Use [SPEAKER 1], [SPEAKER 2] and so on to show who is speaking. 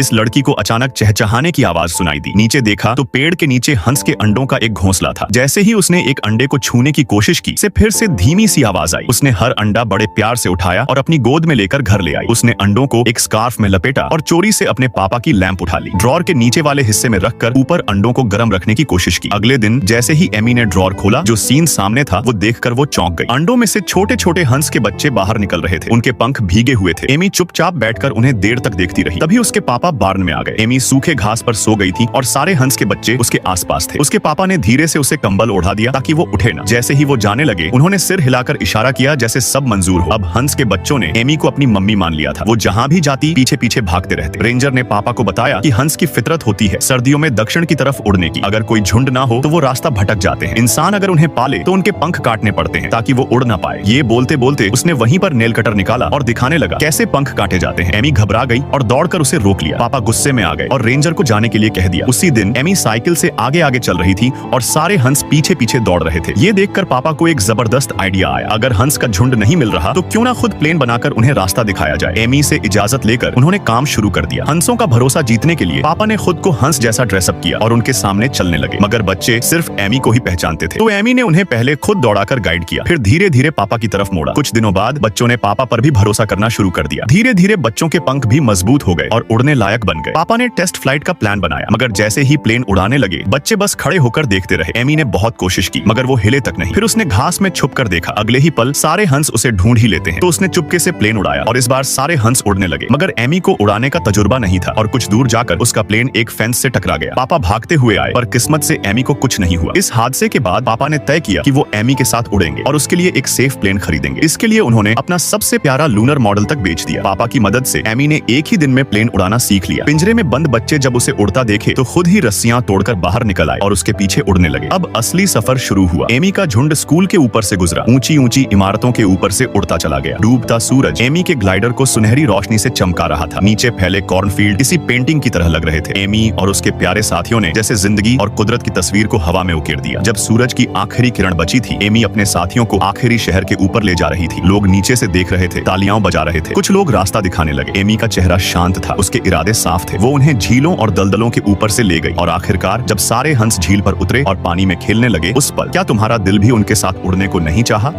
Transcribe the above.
[SPEAKER 1] इस लड़की को अचानक चहचहाने की आवाज सुनाई दी। नीचे देखा तो पेड़ के नीचे हंस के अंडों का एक घोंसला था। जैसे ही उसने एक अंडे को छूने की कोशिश की, फिर से धीमी सी आवाज आई। उसने हर अंडा बड़े प्यार से उठाया और अपनी गोद में लेकर घर ले आई। उसने अंडों को एक स्कार्फ में लपेटा और चोरी से अपने पापा की लैंप उठा ली। ड्रॉर के नीचे वाले हिस्से में रखकर ऊपर अंडों को गर्म रखने की कोशिश की। अगले दिन जैसे ही एमी ने ड्रॉर खोला, जो सीन सामने था वो देखकर वो चौंक गई। अंडों में से छोटे छोटे हंस के बच्चे बाहर निकल रहे थे। उनके पंख भीगे हुए थे। एमी चुपचाप बैठकर उन्हें देर तक देखती रही। तभी उसके पापा बार्न में आ गए। एमी सूखे घास पर सो गई थी और सारे हंस के बच्चे उसके आसपास थे। उसके पापा ने धीरे से उसे कंबल ओढ़ा दिया ताकि वो उठे न। जैसे ही वो जाने लगे, उन्होंने सिर हिलाकर इशारा किया जैसे सब मंजूर हो। अब हंस के बच्चों ने एमी को अपनी मम्मी मान लिया था। वो जहाँ भी जाती पीछे पीछे भागते रहते। रेंजर ने पापा को बताया कि हंस की फितरत होती है सर्दियों में दक्षिण की तरफ उड़ने की। अगर कोई झुंड ना हो तो वो रास्ता भटक जाते हैं। इंसान अगर उन्हें पाले तो उनके पंख काटने पड़ते हैं ताकि वो उड़ ना पाए। ये बोलते बोलते उसने वहीं पर नेल कटर निकाला और दिखाने लगा कैसे पंख काटे जाते हैं। एमी घबरा गई और दौड़कर उसे रोक लिया। पापा गुस्से में आ गए और रेंजर को जाने के लिए कह दिया। उसी दिन एमी साइकिल से आगे आगे चल रही थी और सारे हंस पीछे पीछे दौड़ रहे थे। ये देखकर पापा को एक जबरदस्त आइडिया आया। अगर हंस का झुंड नहीं मिल रहा तो क्यों ना खुद प्लेन बनाकर उन्हें रास्ता दिखाया जाए। एमी से इजाजत लेकर उन्होंने काम शुरू कर दिया। हंसों का भरोसा जीतने के लिए पापा ने खुद को हंस जैसा ड्रेसअप किया और उनके सामने चलने लगे। मगर बच्चे सिर्फ एमी को ही पहचानते थे, तो एमी ने उन्हें पहले खुद दौड़ाकर गाइड किया, फिर धीरे धीरे पापा की तरफ मोड़ा। कुछ दिनों बाद बच्चों ने पापा पर भी भरोसा करना शुरू कर दिया। धीरे धीरे बच्चों के पंख भी मजबूत हो गए और उड़ने लायक बन गए। पापा ने टेस्ट फ्लाइट का प्लान बनाया, मगर जैसे ही प्लेन उड़ाने लगे, बच्चे बस खड़े होकर देखते रहे। एमी ने बहुत कोशिश की, मगर वो हिले तक नहीं। फिर उसने घास में छुप कर देखा। अगले ही पल सारे हंस उसे ढूंढ ही लेते हैं, तो उसने चुपके से प्लेन उड़ाया और इस बार सारे हंस उड़ने लगे। मगर एमी को उड़ाने का तजुर्बा नहीं था और कुछ दूर जाकर उसका प्लेन एक फेंस से टकरा गया। पापा भागते हुए आए, पर किस्मत से एमी को कुछ नहीं हुआ। इस हादसे के बाद पापा ने तय किया कि वो एमी के साथ उड़ेंगे और उसके लिए एक सेफ प्लेन खरीदेंगे। इसके लिए उन्होंने अपना सबसे प्यारा लूनर मॉडल तक बेच दिया। पापा की मदद से एमी ने एक ही दिन में प्लेन उड़ाना सीख लिया। पिंजरे में बंद बच्चे जब उसे उड़ता देखे तो खुद ही रस्सियां तोड़कर बाहर निकल आए और उसके पीछे उड़ने लगे। अब असली सफर शुरू हुआ। एमी का झुंड स्कूल के ऊपर से गुजरा, ऊंची ऊंची इमारतों के ऊपर से उड़ता चला गया। डूबता सूरज एमी के ग्लाइडर को सुनहरी रोशनी से चमका रहा था। नीचे फैले कॉर्नफील्ड किसी पेंटिंग की तरह लग रहे थे। एमी और उसके प्यारे साथियों ने जैसे जिंदगी और कुदरत की तस्वीर को हवा में उकेर दिया। जब सूरज की आखिरी किरण बची थी, एमी अपने साथियों को आखिरी शहर के ऊपर ले जा रही थी। लोग नीचे से देख रहे थे, तालियां बजा रहे थे। कुछ लोग रास्ता दिखाने लगे। एमी का चेहरा शांत था, उसके इरादे साफ थे। वो उन्हें झीलों और दलदलों के ऊपर से ले गई और आखिरकार जब सारे हंस झील पर उतरे और पानी में खेलने लगे, उस पल क्या तुम्हारा दिल भी उनके साथ उड़ने को नहीं चाहा?